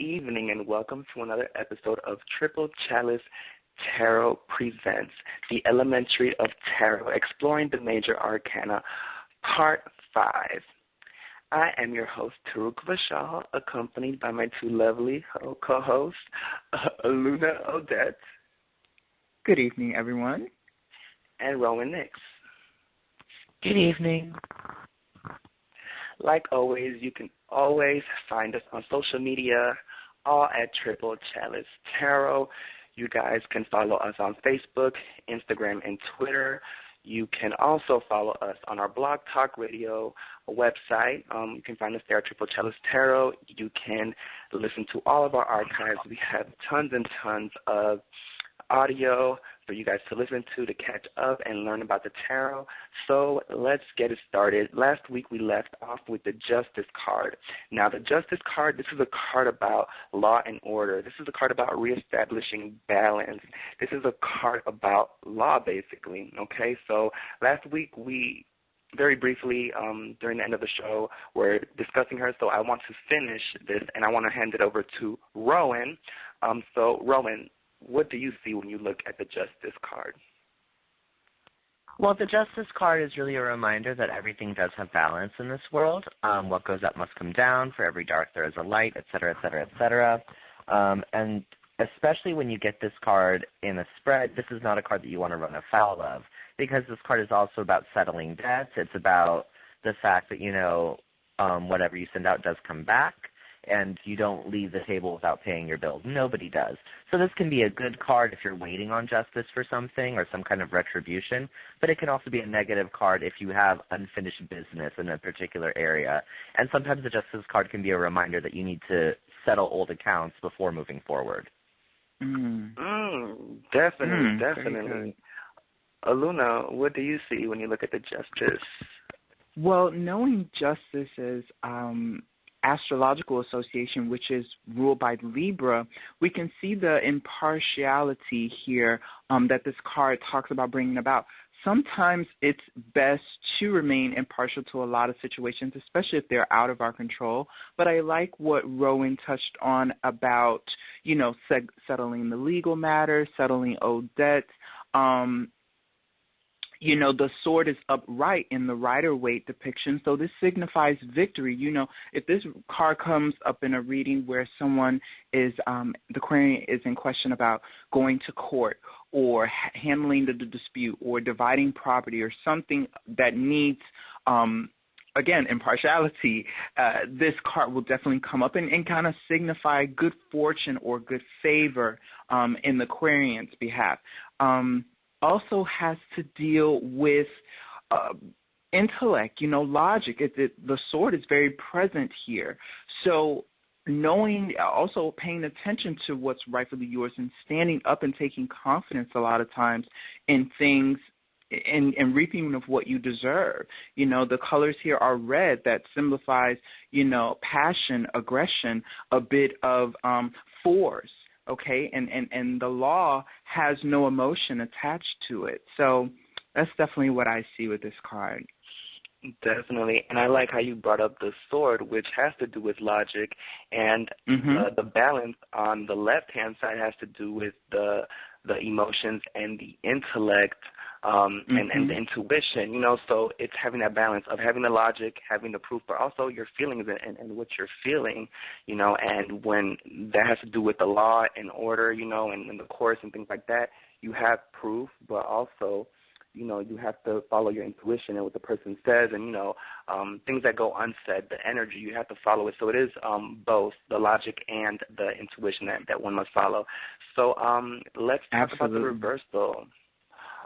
evening, and welcome to another episode of Triple Chalice Tarot Presents, the Elementary of Tarot, exploring the major arcana, Part 5. I am your host, Taruk Vashal, accompanied by my two lovely co-hosts, Luna Odette. Good evening, everyone. And Rowan Nix. Good evening. Like always, you can always find us on social media, all at Triple Chalice Tarot. You guys can follow us on Facebook, Instagram, and Twitter. You can also follow us on our Blog Talk Radio website. You can find us there at Triple Chalice Tarot. You can listen to all of our archives. We have tons and tons of audio for you guys to listen to catch up and learn about the tarot. So let's get it started. Last week we left off with the Justice card. Now the Justice card, this is a card about law and order. This is a card about reestablishing balance. This is a card about law, basically. Okay, so last week we very briefly, during the end of the show, we're discussing her, so I want to finish this, and I want to hand it over to Rowan. So Rowan, what do you see when you look at the Justice card? Well, the Justice card is really a reminder that everything does have balance in this world. What goes up must come down. For every dark there is a light, et cetera, et cetera, et cetera. And especially when you get this card in a spread, this is not a card that you want to run afoul of, because this card is also about settling debts. It's about the fact that, whatever you send out does come back, and you don't leave the table without paying your bills. Nobody does. So this can be a good card if you're waiting on justice for something or some kind of retribution, but it can also be a negative card if you have unfinished business in a particular area. And sometimes the justice card can be a reminder that you need to settle old accounts before moving forward. Definitely. Aluna, what do you see when you look at the Justice? Well, knowing justice is astrological association, which is ruled by Libra, we can see the impartiality here that this card talks about bringing about. Sometimes it's best to remain impartial to a lot of situations, especially if they're out of our control. But I like what Rowan touched on about, settling the legal matters, settling old debts. The sword is upright in the Rider-Waite depiction, so this signifies victory. If this card comes up in a reading where someone is, the querent is in question about going to court or handling the dispute or dividing property or something that needs, again, impartiality, this card will definitely come up and kind of signify good fortune or good favor in the querent's behalf. Also has to deal with intellect, logic. The sword is very present here. So also paying attention to what's rightfully yours and standing up and taking confidence a lot of times in things and reaping of what you deserve. The colors here are red. That signifies, passion, aggression, a bit of force. Okay, and the law has no emotion attached to it. So that's definitely what I see with this card. Definitely, and I like how you brought up the sword, which has to do with logic, and the balance on the left-hand side has to do with the emotions and the intellect and the intuition, so it's having that balance of having the logic, having the proof, but also your feelings and what you're feeling, and when that has to do with the law and order, and the courts and things like that, you have proof, but also, you have to follow your intuition and what the person says, and, things that go unsaid, the energy, you have to follow it. So it is both the logic and the intuition that one must follow. So let's talk about the reversal.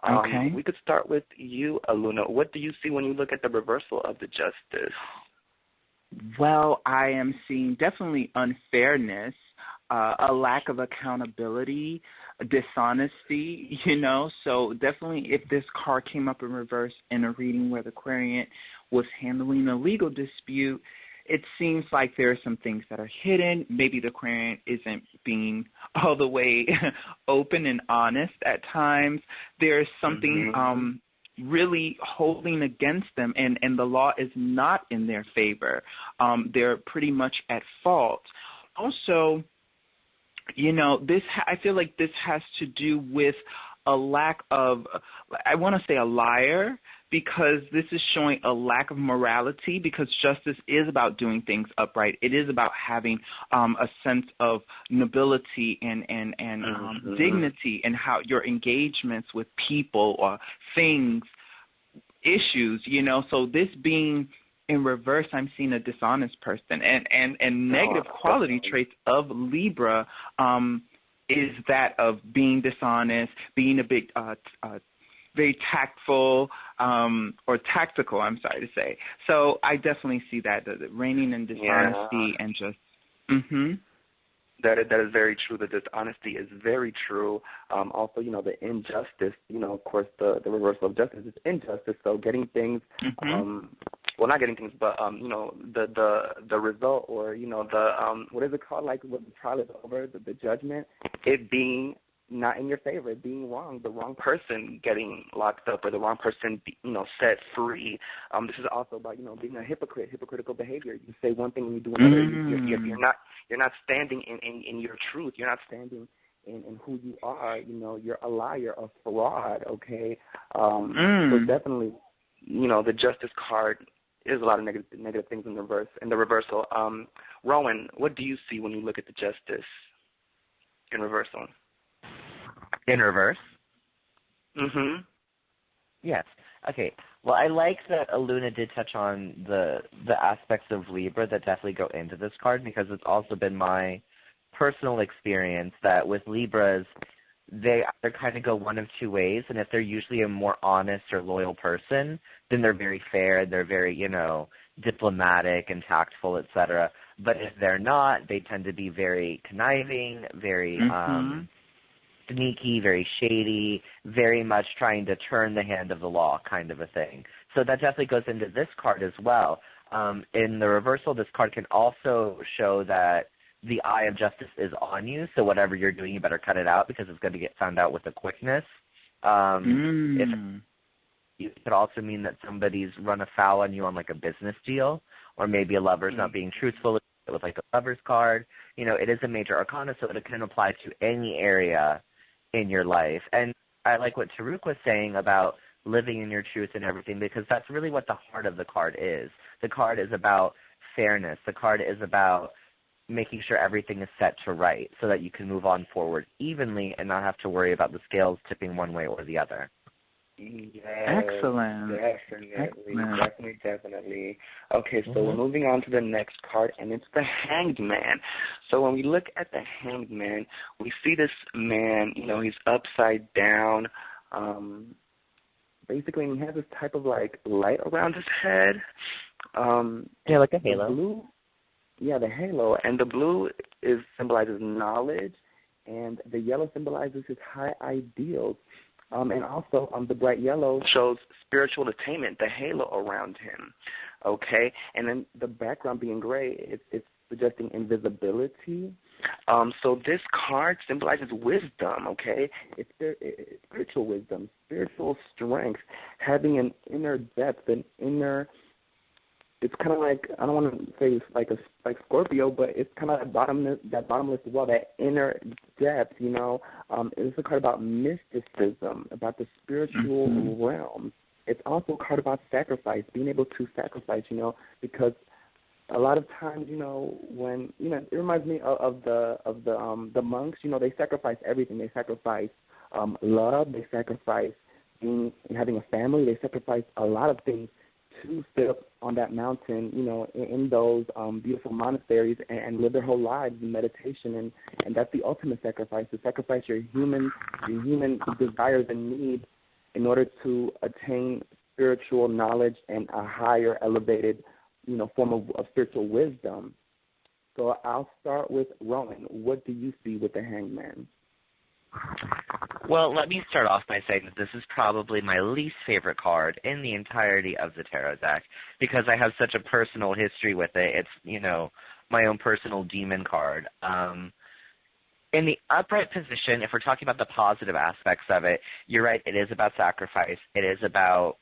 Okay. We could start with you, Aluna. What do you see when you look at the reversal of the Justice? Well, I am seeing definitely unfairness, a lack of accountability, dishonesty, So definitely if this card came up in reverse in a reading where the querent was handling a legal dispute, it seems like there are some things that are hidden. Maybe the querent isn't being all the way open and honest at times. There's something really holding against them, and the law is not in their favor. They're pretty much at fault. also, I feel like this has to do with a lack of, I want to say a liar, because this is showing a lack of morality, because justice is about doing things upright. It is about having a sense of nobility and dignity in how your engagements with people or things, issues, So this being in reverse, I'm seeing a dishonest person, and negative quality traits of Libra is that of being dishonest, being a bit very tactful, or tactical, I'm sorry to say. So I definitely see that, the reigning in dishonesty and just, That is very true. The dishonesty is very true. Also, the injustice, of course, the reversal of justice is injustice. So getting things, well, not getting things, but, the result, or, what is it called, like when the trial is over, the judgment, it being not in your favor, it being wrong, the wrong person getting locked up, or the wrong person, set free. This is also about, being a hypocritical behavior. You say one thing and you do another. You're not standing in your truth. You're not standing in who you are. You're a liar, a fraud. Okay. So definitely, the justice card is a lot of negative things in the reversal. Rowan, what do you see when you look at the justice in reversal? In reverse? Mm-hmm. Yes. Okay. Well, I like that Aluna did touch on the aspects of Libra that definitely go into this card, because it's also been my personal experience that with Libras, they either kind of go one of two ways, and if they're usually a more honest or loyal person, then they're very fair, they're very, diplomatic and tactful, etc. But if they're not, they tend to be very conniving, very sneaky, very shady, very much trying to turn the hand of the law kind of a thing. So that definitely goes into this card as well. In the reversal, this card can also show that the eye of justice is on you, so whatever you're doing, you better cut it out, because it's going to get found out with a quickness. It could also mean that somebody's run afoul on you on like a business deal, or maybe a lover's not being truthful with like a lover's card. It is a major arcana, so it can apply to any area in your life. And I like what Taruk was saying about living in your truth and everything, because that's really what the heart of the card is. The card is about fairness. The card is about making sure everything is set to right so that you can move on forward evenly and not have to worry about the scales tipping one way or the other. Yes, excellent. Definitely. Okay, so we're moving on to the next card, and it's the Hanged Man. So when we look at the Hanged Man, we see this man, he's upside down. Basically, he has this type of like light around his head. Like a halo. The halo. And the blue symbolizes knowledge, and the yellow symbolizes his high ideals. And also, the bright yellow shows spiritual attainment, the halo around him, okay? And then the background being gray, it's suggesting invisibility. So this card symbolizes wisdom, okay? It's spiritual wisdom, spiritual strength, having an inner depth, an inner. It's kind of like, I don't want to say like Scorpio, but it's kind of that bottomless well, that inner depth, It's a card about mysticism, about the spiritual realm. It's also a card about sacrifice, being able to sacrifice, because a lot of times, when, it reminds me of the monks, they sacrifice everything. They sacrifice love, they sacrifice having a family, they sacrifice a lot of things to sit up on that mountain, in those beautiful monasteries and live their whole lives in meditation, and that's the ultimate sacrifice, to sacrifice your human desires and needs in order to attain spiritual knowledge and a higher elevated, form of spiritual wisdom. So I'll start with Rowan. What do you see with the Hangman? Well, let me start off by saying that this is probably my least favorite card in the entirety of the tarot deck, because I have such a personal history with it. It's, my own personal demon card. In the upright position, if we're talking about the positive aspects of it, you're right, it is about sacrifice. It is about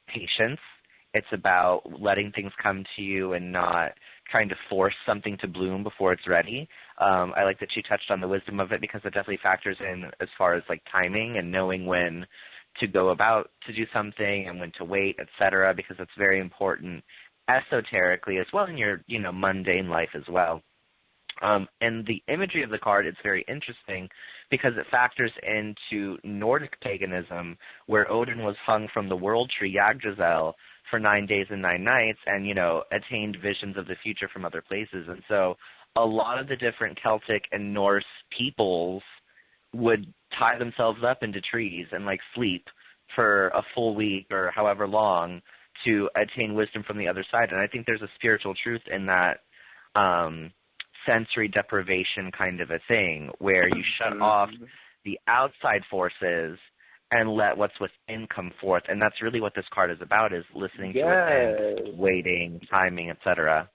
patience. It's about letting things come to you and not trying to force something to bloom before it's ready. I like that she touched on the wisdom of it because it definitely factors in as far as like timing and knowing when to go about to do something and when to wait, etc., because it's very important esoterically as well in your, mundane life as well. And the imagery of the card is very interesting because it factors into Nordic paganism, where Odin was hung from the world tree Yggdrasil for 9 days and 9 nights and, attained visions of the future from other places. And so a lot of the different Celtic and Norse peoples would tie themselves up into trees and, sleep for a full week or however long to attain wisdom from the other side. And I think there's a spiritual truth in that sensory deprivation kind of a thing where you shut off the outside forces and let what's within come forth. And that's really what this card is about, is listening to within, waiting, timing, etc.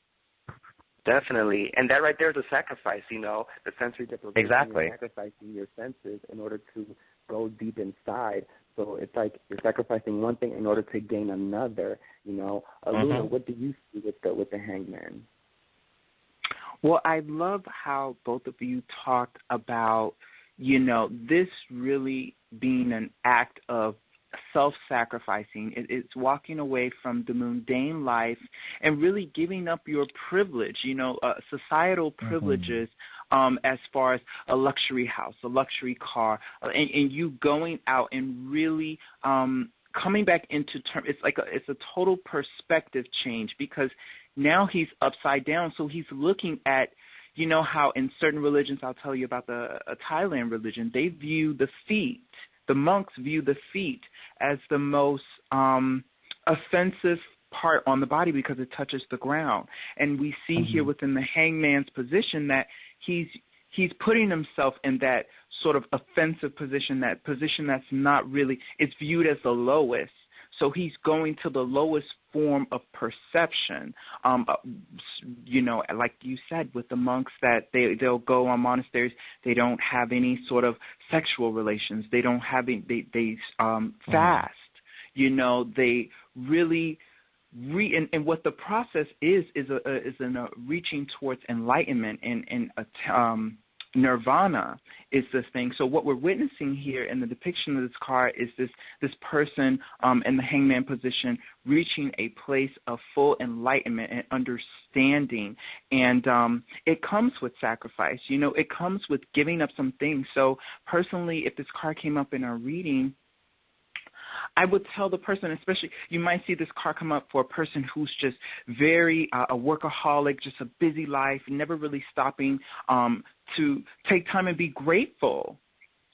Definitely. And that right there is a sacrifice, the sensory deprivation. Exactly. You're sacrificing your senses in order to go deep inside. So it's like you're sacrificing one thing in order to gain another, Luna, what do you see with the Hangman? Well, I love how both of you talked about, this really being an act of self-sacrificing. It's walking away from the mundane life and really giving up your privilege, societal privileges, as far as a luxury house, a luxury car, and you going out and really coming back into terms. It's a total perspective change, because now he's upside down, so he's looking at, how in certain religions, I'll tell you about the Thailand religion, they view the feet, the monks view the feet as the most offensive part on the body because it touches the ground. And we see here within the Hangman's position that he's putting himself in that sort of offensive position, that position that's not really, it's viewed as the lowest. So he's going to the lowest form of perception. Like you said, with the monks, that they'll go on monasteries. They don't have any sort of sexual relations. They don't have any, they fast. They really and what the process is a reaching towards enlightenment and nirvana is this thing. So what we're witnessing here in the depiction of this card is this person in the Hangman position reaching a place of full enlightenment and understanding. And it comes with sacrifice. It comes with giving up some things. So personally, if this card came up in our reading, I would tell the person, especially, you might see this card come up for a person who's just very a workaholic, just a busy life, never really stopping to take time and be grateful.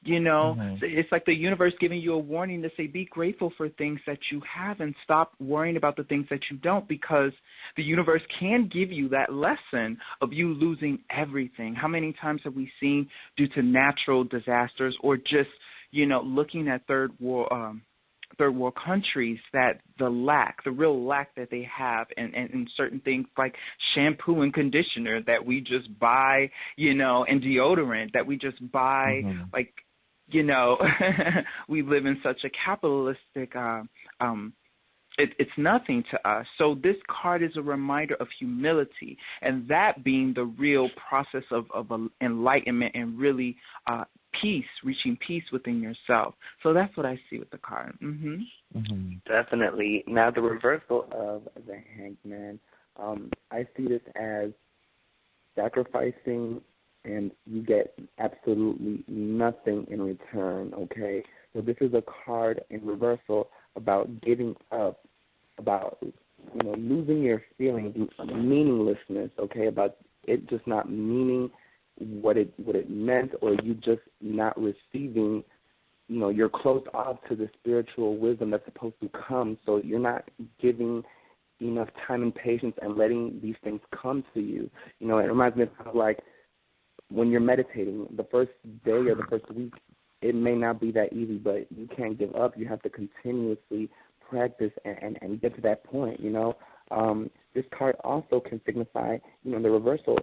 It's like the universe giving you a warning to say, be grateful for things that you have and stop worrying about the things that you don't, because the universe can give you that lesson of you losing everything. How many times have we seen, due to natural disasters or just, looking at third world countries, that the real lack that they have in certain things like shampoo and conditioner that we just buy, and deodorant that we just buy, we live in such a capitalistic, it's nothing to us. So this card is a reminder of humility, and that being the real process of enlightenment and really peace, reaching peace within yourself. So that's what I see with the card. Definitely. Now, the reversal of the Hangman, I see this as sacrificing and you get absolutely nothing in return, okay? So this is a card in reversal about giving up, about losing your feelings, meaninglessness, okay, about it just not meaning what it meant, or you just not receiving, you're closed off to the spiritual wisdom that's supposed to come, so you're not giving enough time and patience and letting these things come to you. It reminds me of like when you're meditating, the first day or the first week, it may not be that easy, but you can't give up. You have to continuously practice and get to that point, This card also can signify, the reversal,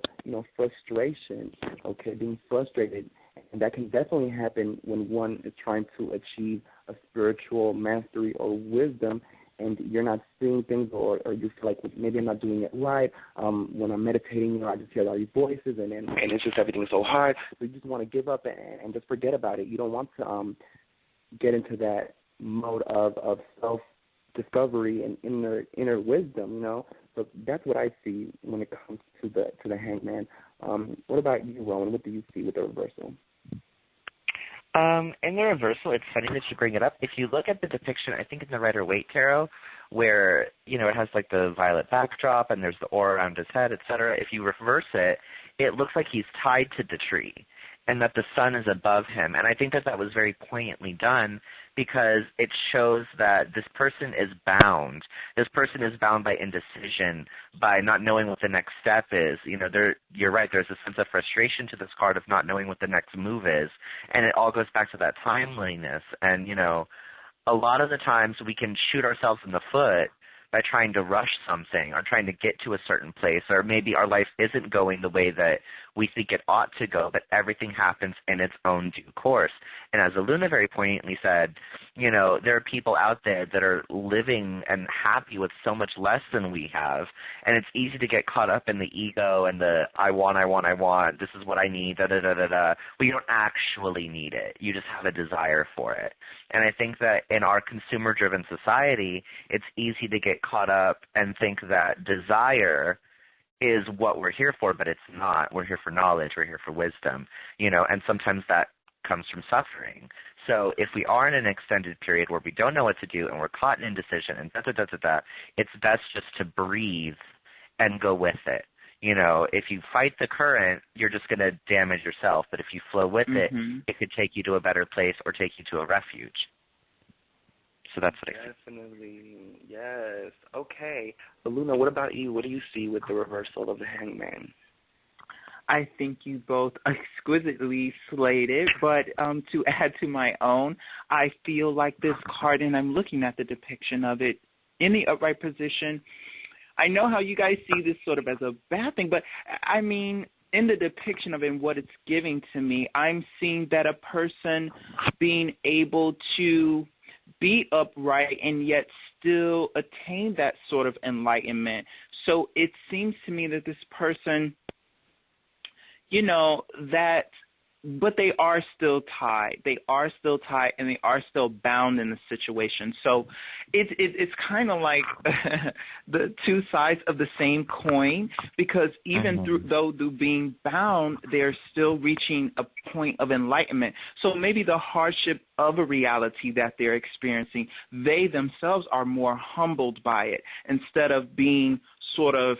frustration, okay, being frustrated. And that can definitely happen when one is trying to achieve a spiritual mastery or wisdom, and you're not seeing things, or you feel like maybe I'm not doing it right. When I'm meditating, I just hear all these voices, and it's just everything's so hard. So you just want to give up and just forget about it. You don't want to get into that mode of self-discovery and inner wisdom, So that's what I see when it comes to the hangman. What about you, Rowan? What do you see with the reversal? In the reversal, it's funny that you bring it up. If you look at the depiction, I think in the Rider-Waite Tarot, where, it has like the violet backdrop and there's the aura around his head, etc. If you reverse it, it looks like he's tied to the tree and that the sun is above him. And I think that was very poignantly done because it shows that this person is bound. This person is bound by indecision, by not knowing what the next step is. You're right, there's a sense of frustration to this card of not knowing what the next move is. And it all goes back to that timeliness. And, a lot of the times we can shoot ourselves in the foot by trying to rush something or trying to get to a certain place, or maybe our life isn't going the way that we think it ought to go, but everything happens in its own due course. And as Aluna very poignantly said, there are people out there that are living and happy with so much less than we have, and it's easy to get caught up in the ego and the I want, this is what I need, da-da-da-da-da. Well, you don't actually need it. You just have a desire for it. And I think that in our consumer-driven society, it's easy to get caught up and think that desire is what we're here for, but it's not. We're here for knowledge. We're here for wisdom, and sometimes that comes from suffering. So if we are in an extended period where we don't know what to do and we're caught in indecision and it's best just to breathe and go with it. If you fight the current, you're just going to damage yourself. But if you flow with it, it could take you to a better place or take you to a refuge. So that's what I see. Definitely, yes. Okay. Aluna, what about you? What do you see with the reversal of the hangman? I think you both exquisitely slayed it, but to add to my own, I feel like this card, and I'm looking at the depiction of it in the upright position. I know how you guys see this sort of as a bad thing, but I mean, in the depiction of it and what it's giving to me, I'm seeing that a person being able to be upright and yet still attain that sort of enlightenment. So it seems to me that this person, but they are still tied. They are still tied, and they are still bound in the situation. So it's kind of like the two sides of the same coin, because even though being bound, they're still reaching a point of enlightenment. So maybe the hardship of a reality that they're experiencing, they themselves are more humbled by it instead of being sort of,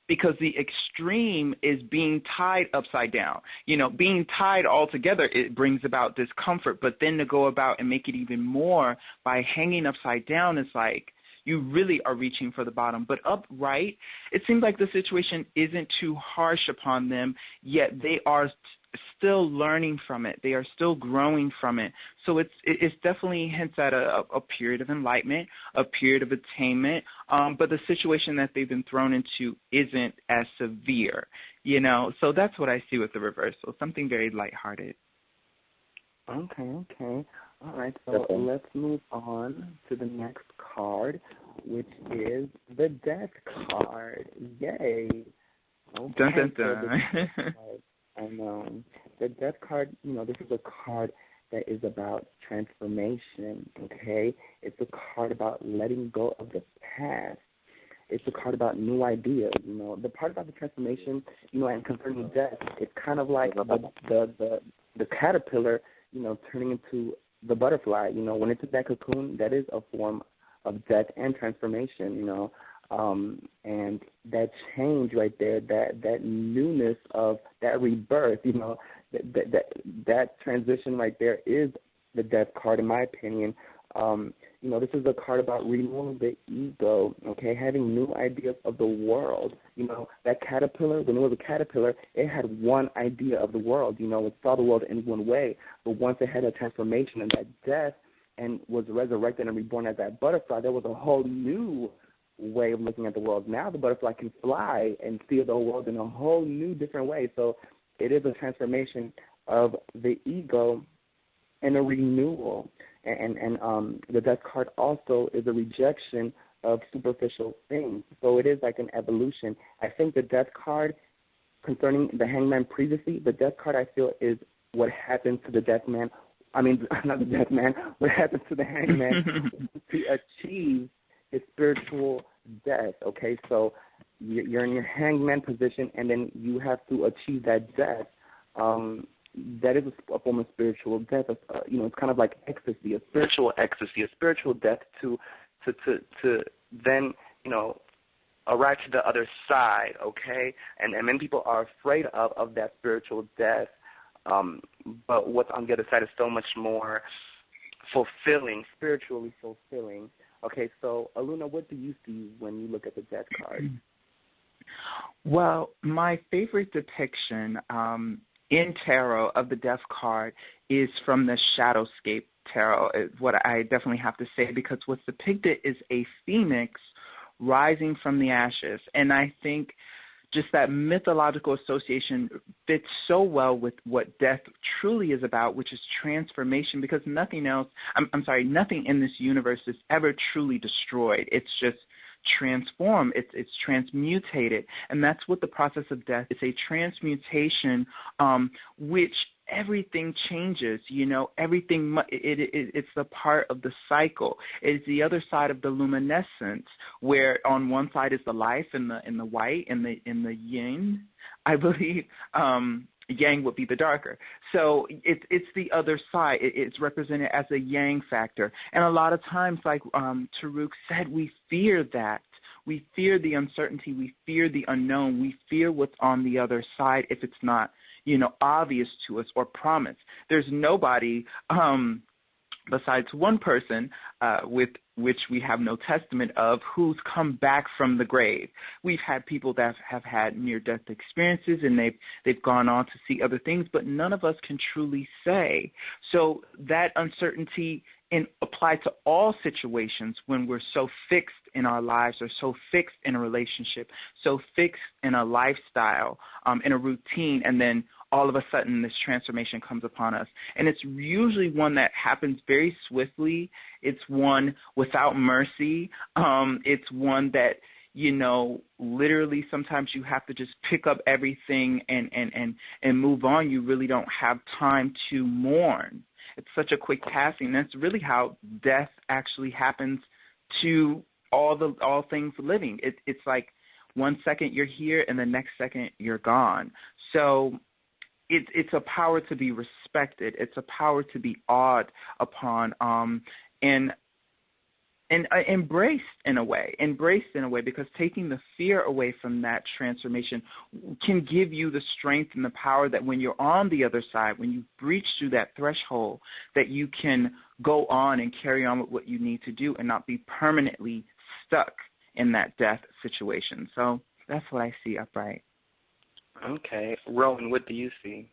because the extreme is being tied upside down. Being tied all together, it brings about discomfort, but then to go about and make it even more by hanging upside down, it's like you really are reaching for the bottom. But upright, it seems like the situation isn't too harsh upon them, yet they are still learning from it. They are still growing from it. So it's definitely hints at a period of enlightenment, a period of attainment, but the situation that they've been thrown into isn't as severe, So that's what I see with the reversal, something very lighthearted. Okay. All right, so let's move on to the next card, which is the Death card. Yay. Okay, dun, dun, dun. I know. The Death card, this is a card that is about transformation, okay? It's a card about letting go of the past. It's a card about new ideas, The part about the transformation, and concerning death, it's kind of like the caterpillar, turning into the butterfly. When it's in that cocoon, that is a form of death and transformation, and that change right there, that newness of that rebirth, that transition right there is the Death card, in my opinion. This is a card about renewing the ego, okay, having new ideas of the world. That caterpillar, when it was a caterpillar, it had one idea of the world, it saw the world in one way. But once it had a transformation and that death and was resurrected and reborn as that butterfly, there was a whole new way of looking at the world. Now the butterfly can fly and see the world in a whole new different way. So it is a transformation of the ego and a renewal. And the death card also is a rejection of superficial things. So it is like an evolution. I think the death card, concerning the hangman previously, the death card I feel is what happened to the death man. I mean, not the death man, what happened to the hangman to achieve his spiritual death, okay? So you're in your hangman position, and then you have to achieve that death. That is a form of spiritual death. It's kind of like ecstasy, a spiritual ecstasy, a spiritual death to then, arrive to the other side, okay? And many people are afraid of that spiritual death. But what's on the other side is so much more fulfilling, spiritually fulfilling. Okay, so Aluna, what do you see when you look at the death card? Well, my favorite depiction in tarot of the death card is from the Shadowscape tarot, is what I definitely have to say, because what's depicted is a phoenix rising from the ashes. And I think just that mythological association fits so well with what death truly is about, which is transformation, because nothing in this universe is ever truly destroyed. It's just transformed. It's transmutated. And that's what the process of death is, a transmutation, which everything changes, everything, it's the part of the cycle. It's the other side of the luminescence, where on one side is the life in the white, in the yin, I believe. Yang would be the darker. So it's the other side. It's represented as a yang factor. And a lot of times, like Taruk said, we fear that. We fear the uncertainty. We fear the unknown. We fear what's on the other side if it's not, obvious to us or promised. There's nobody besides one person with which we have no testament of, who's come back from the grave. We've had people that have had near-death experiences, and they've gone on to see other things, but none of us can truly say. So that uncertainty applied to all situations when we're so fixed in our lives, or so fixed in a relationship, so fixed in a lifestyle, in a routine, and then all of a sudden this transformation comes upon us. And it's usually one that happens very swiftly. It's one without mercy. It's one that, literally sometimes you have to just pick up everything and move on. You really don't have time to mourn. It's such a quick passing. That's really how death actually happens to all things living. It's like 1 second you're here and the next second you're gone. So it's a power to be respected. It's a power to be awed upon, and embraced in a way, because taking the fear away from that transformation can give you the strength and the power that when you're on the other side, when you breach through that threshold, that you can go on and carry on with what you need to do and not be permanently stuck in that death situation. So that's what I see upright. Okay. Rowan, what do you see?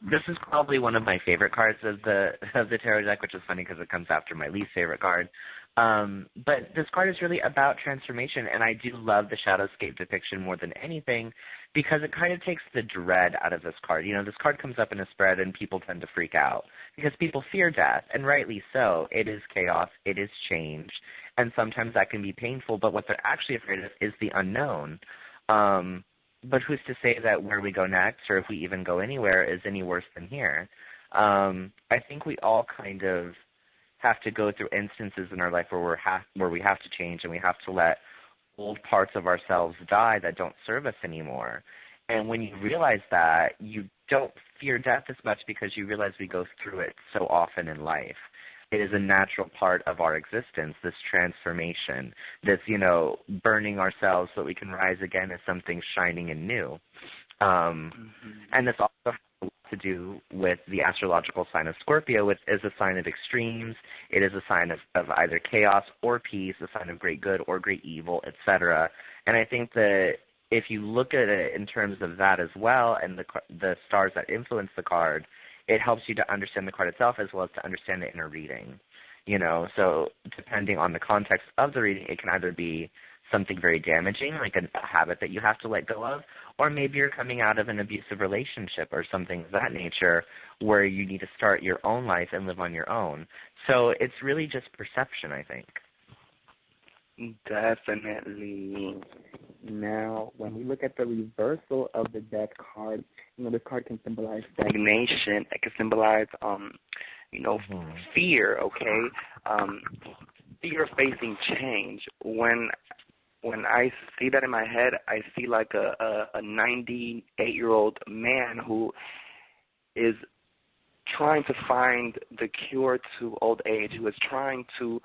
This is probably one of my favorite cards of the tarot deck, which is funny because it comes after my least favorite card. But this card is really about transformation, and I do love the Shadowscape depiction more than anything because it kind of takes the dread out of this card. This card comes up in a spread, and people tend to freak out because people fear death, and rightly so. It is chaos. It is change, and sometimes that can be painful, but what they're actually afraid of is the unknown. But who's to say that where we go next, or if we even go anywhere, is any worse than here? I think we all kind of have to go through instances in our life where we have to change, and we have to let old parts of ourselves die that don't serve us anymore. And when you realize that, you don't fear death as much because you realize we go through it so often in life. It is a natural part of our existence, this transformation, this, burning ourselves so that we can rise again as something shining and new. And this also has a lot to do with the astrological sign of Scorpio, which is a sign of extremes. It is a sign of either chaos or peace, a sign of great good or great evil, etc. And I think that if you look at it in terms of that as well, and the stars that influence the card, it helps you to understand the card itself as well as to understand the inner reading. So depending on the context of the reading, it can either be something very damaging, like a habit that you have to let go of, or maybe you're coming out of an abusive relationship or something of that nature where you need to start your own life and live on your own. So it's really just perception, I think. Definitely. Now, when we look at the reversal of the death card, this card can symbolize stagnation. It can symbolize, fear, okay? Fear of facing change. When I see that in my head, I see like a 98-year-old man who is trying to find the cure to old age, who is trying to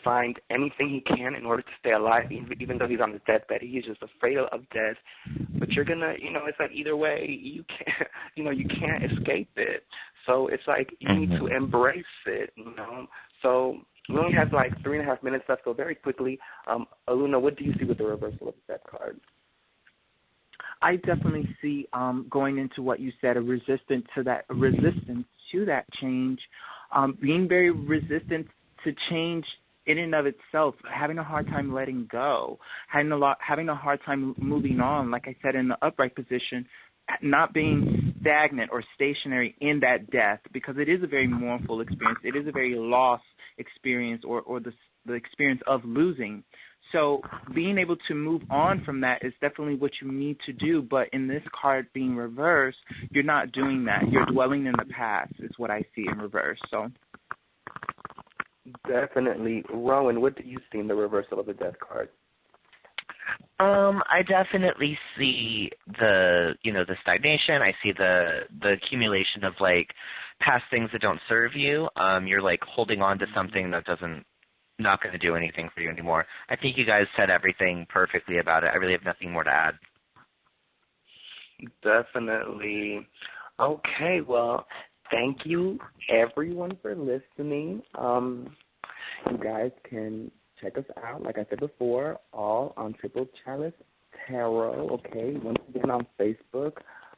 find anything he can in order to stay alive, even though he's on his deathbed. He's just afraid of death. But you're gonna, it's like either way, you can't, you can't escape it. So it's like you need to embrace it, So we only have like 3.5 minutes left, so very quickly, Aluna, what do you see with the reversal of the death card? I definitely see going into what you said, a resistance to that change, being very resistant to change in and of itself, having a hard time letting go, having a hard time moving on. Like I said, in the upright position, not being stagnant or stationary in that death, because it is a very mournful experience. It is a very loss experience, or the experience of losing. So being able to move on from that is definitely what you need to do. But in this card being reversed, you're not doing that. You're dwelling in the past is what I see in reverse. So definitely. Rowan, what do you see in the reversal of the death card? I definitely see the stagnation. I see the accumulation of like past things that don't serve you. You're like holding on to something that not going to do anything for you anymore. I think you guys said everything perfectly about it. I really have nothing more to add. Definitely. Okay, well, thank you everyone for listening. You guys can check us out, like I said before, all on Triple Chalice Tarot, okay? Once again on Facebook,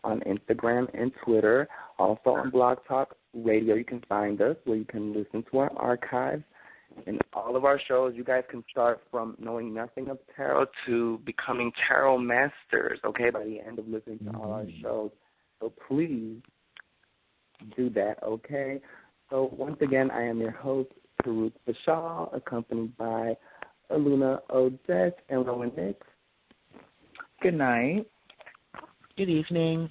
on Instagram and Twitter, also on Blog Talk Radio. You can find us where you can listen to our archives. In all of our shows, you guys can start from knowing nothing of tarot to becoming tarot masters, okay, by the end of listening to all our shows. So please do that, okay? So once again, I am your host, Karuk Bashal, accompanied by Aluna Odette and Rowan Nix. good night. Good evening.